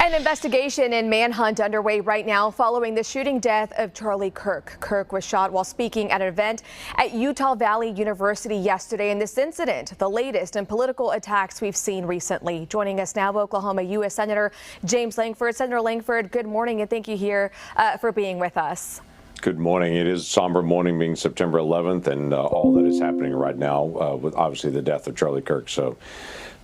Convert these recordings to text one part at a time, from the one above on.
An investigation and manhunt underway right now following the shooting death of Charlie Kirk. Kirk was shot while speaking at an event at Utah Valley University yesterday. In this incident, the latest in political attacks we've seen recently. Joining us now, Oklahoma U.S. Senator James Lankford. Senator Lankford, good morning, and thank you here for being with us. Good morning. It is a somber morning, being September 11th, and all that is happening right now with obviously the death of Charlie Kirk. So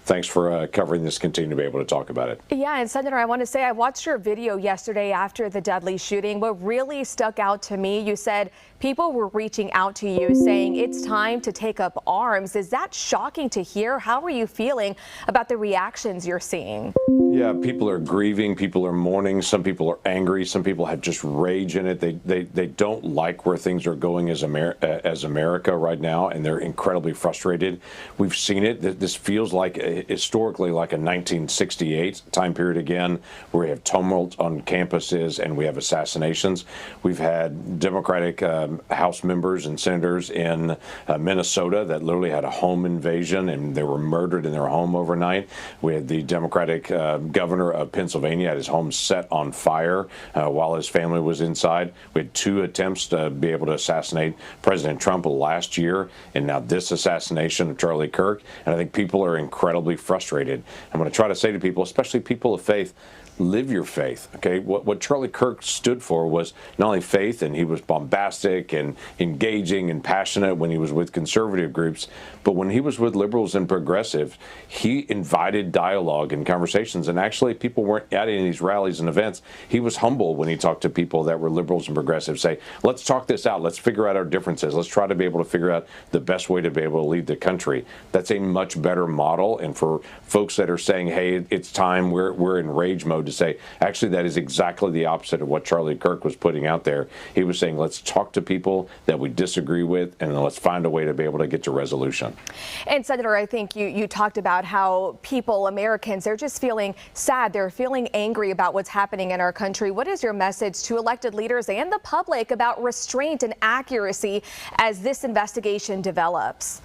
thanks for covering this, continue to be able to talk about it. Yeah, and Senator, I want to say I watched your video yesterday after the deadly shooting. What really stuck out to me, you said people were reaching out to you saying it's time to take up arms. Is that shocking to hear? How are you feeling about the reactions you're seeing? Yeah, people are grieving, people are mourning, some people are angry, some people have just rage in it. They don't like where things are going as America right now, and they're incredibly frustrated. We've seen it. This feels like historically like a 1968 time period again, where we have tumult on campuses and we have assassinations. We've had Democratic House members and senators in Minnesota that literally had a home invasion and they were murdered in their home overnight. We had the Democratic governor of Pennsylvania had his home set on fire while his family was inside. We had 2 attempts to be able to assassinate President Trump last year, and now this assassination of Charlie Kirk. And I think people are incredibly frustrated. I'm going to try to say to people, especially people of faith, live your faith. Okay, what Charlie Kirk stood for was not only faith, and he was bombastic and engaging and passionate when he was with conservative groups, but when he was with liberals and progressives, he invited dialogue and conversations. And actually, people weren't at any of these rallies and events. He was humble when he talked to people that were liberals and progressives. Say, let's talk this out. Let's figure out our differences. Let's try to be able to figure out the best way to be able to lead the country. That's a much better model. And for folks that are saying, hey, it's time, we're in rage mode, to say, actually, that is exactly the opposite of what Charlie Kirk was putting out there. He was saying, let's talk to people that we disagree with, and then let's find a way to be able to get to resolution. And Senator, I think you talked about how people, Americans, they're just feeling sad. They're feeling angry about what's happening in our country. What is your message to elected leaders and the public about restraint and accuracy as this investigation develops?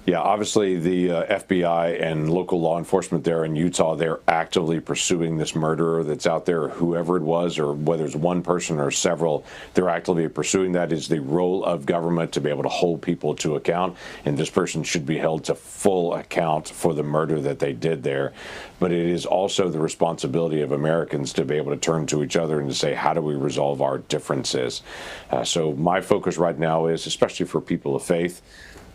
Yeah, obviously the FBI and local law enforcement there in Utah, they're actively pursuing this murderer that's out there, or whoever it was, or whether it's one person or several. They're actively pursuing that. Is the role of government to be able to hold people to account, and this person should be held to full account for the murder that they did there. But it is also the responsibility of Americans to be able to turn to each other and to say, how do we resolve our differences? So my focus right now is, especially for people of faith,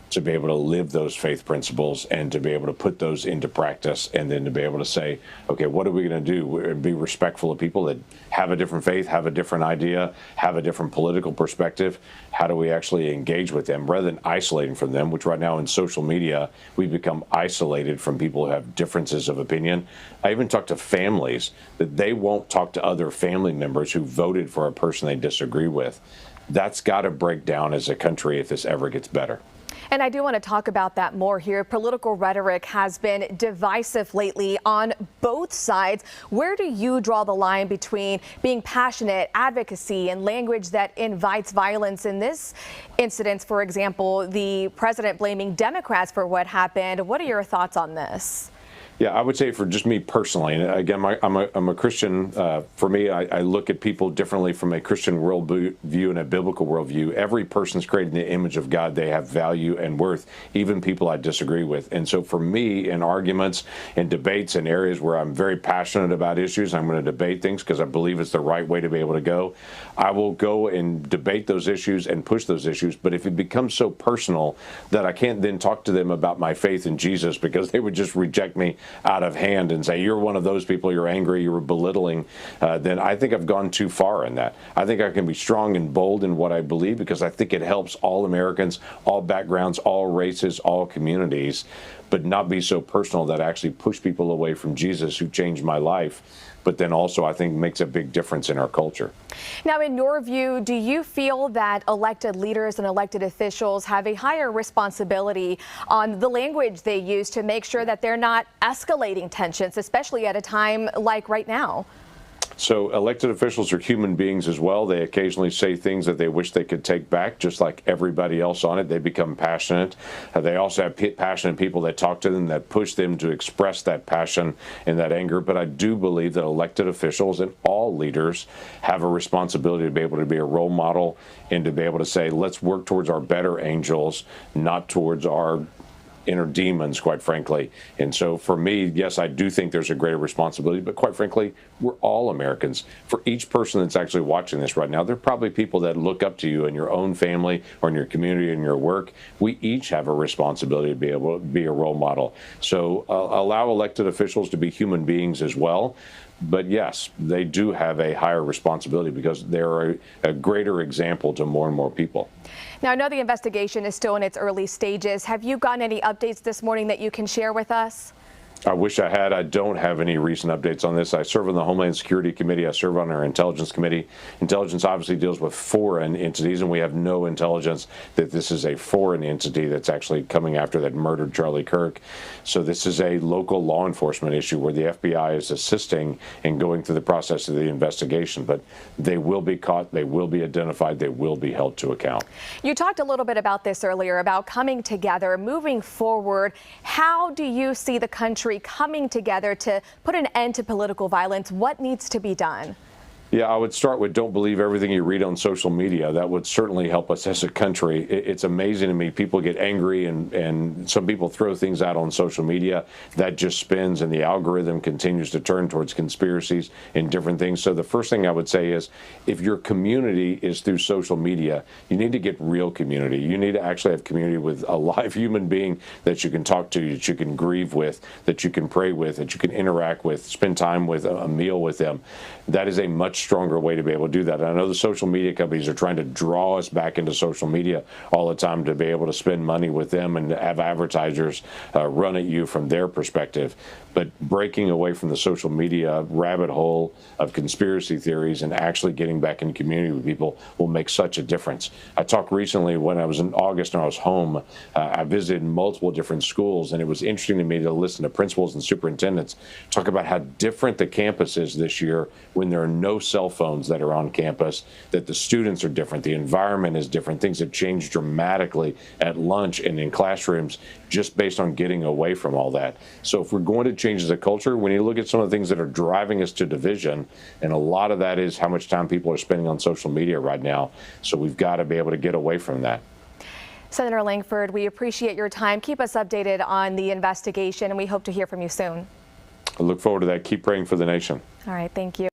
to be able to live those faith principles and to be able to put those into practice, and then to be able to say, okay, what are we going to do? Be respectful of people that have a different faith, have a different idea, have a different political perspective. How do we actually engage with them rather than isolating from them, which right now in social media, we've become isolated from people who have differences of opinion. I even talk to families that they won't talk to other family members who voted for a person they disagree with. That's got to break down as a country if this ever gets better. And I do want to talk about that more here. Political rhetoric has been divisive lately on both sides. Where do you draw the line between being passionate, advocacy, and language that invites violence? In this incident, for example, the president blaming Democrats for what happened. What are your thoughts on this? Yeah, I would say for just me personally, and again, I'm a Christian. For me, I look at people differently from a Christian worldview and a biblical worldview. Every person's created in the image of God. They have value and worth, even people I disagree with. And so for me, in arguments and debates in areas where I'm very passionate about issues, I'm going to debate things because I believe it's the right way to be able to go. I will go and debate those issues and push those issues. But if it becomes so personal that I can't then talk to them about my faith in Jesus because they would just reject me out of hand and say, you're one of those people, you're angry, you're belittling, then I think I've gone too far in that. I think I can be strong and bold in what I believe because I think it helps all Americans, all backgrounds, all races, all communities, but not be so personal that I actually push people away from Jesus, who changed my life, but then also I think makes a big difference in our culture. Now, in your view, do you feel that elected leaders and elected officials have a higher responsibility on the language they use to make sure that they're not escalating tensions, especially at a time like right now? So elected officials are human beings as well. They occasionally say things that they wish they could take back, just like everybody else on it. They become passionate. They also have passionate people that talk to them, that push them to express that passion and that anger. But I do believe that elected officials and all leaders have a responsibility to be able to be a role model and to be able to say, let's work towards our better angels, not towards our inner demons, quite frankly. And so for me, yes, I do think there's a greater responsibility, but quite frankly, we're all Americans. For each person that's actually watching this right now, there are probably people that look up to you in your own family or in your community and your work. We each have a responsibility to be able to be a role model. So allow elected officials to be human beings as well. But yes, they do have a higher responsibility because they're a greater example to more and more people. Now, I know the investigation is still in its early stages. Have you gotten any updates this morning that you can share with us? I wish I had. I don't have any recent updates on this. I serve on the Homeland Security Committee. I serve on our Intelligence Committee. Intelligence obviously deals with foreign entities, and we have no intelligence that this is a foreign entity that's actually coming after that murdered Charlie Kirk. So this is a local law enforcement issue where the FBI is assisting in going through the process of the investigation. But they will be caught, they will be identified, they will be held to account. You talked a little bit about this earlier, about coming together, moving forward. How do you see the country coming together to put an end to political violence? What needs to be done? Yeah, I would start with don't believe everything you read on social media. That would certainly help us as a country. It's amazing to me. People get angry and some people throw things out on social media. That just spins and the algorithm continues to turn towards conspiracies and different things. So the first thing I would say is if your community is through social media, you need to get real community. You need to actually have community with a live human being that you can talk to, that you can grieve with, that you can pray with, that you can interact with, spend time with, a meal with them. That is a much stronger way to be able to do that. And I know the social media companies are trying to draw us back into social media all the time to be able to spend money with them and have advertisers run at you from their perspective. But breaking away from the social media rabbit hole of conspiracy theories and actually getting back in community with people will make such a difference. I talked recently when I was in August and I was home. I visited multiple different schools, and it was interesting to me to listen to principals and superintendents talk about how different the campus is this year when there are no cell phones that are on campus, that the students are different, the environment is different, things have changed dramatically at lunch and in classrooms just based on getting away from all that. So if we're going to change as a culture, we need to look at some of the things that are driving us to division, and a lot of that is how much time people are spending on social media right now. So we've got to be able to get away from that. Senator Lankford, we appreciate your time. Keep us updated on the investigation, and we hope to hear from you soon. I look forward to that. Keep praying for the nation. All right, thank you.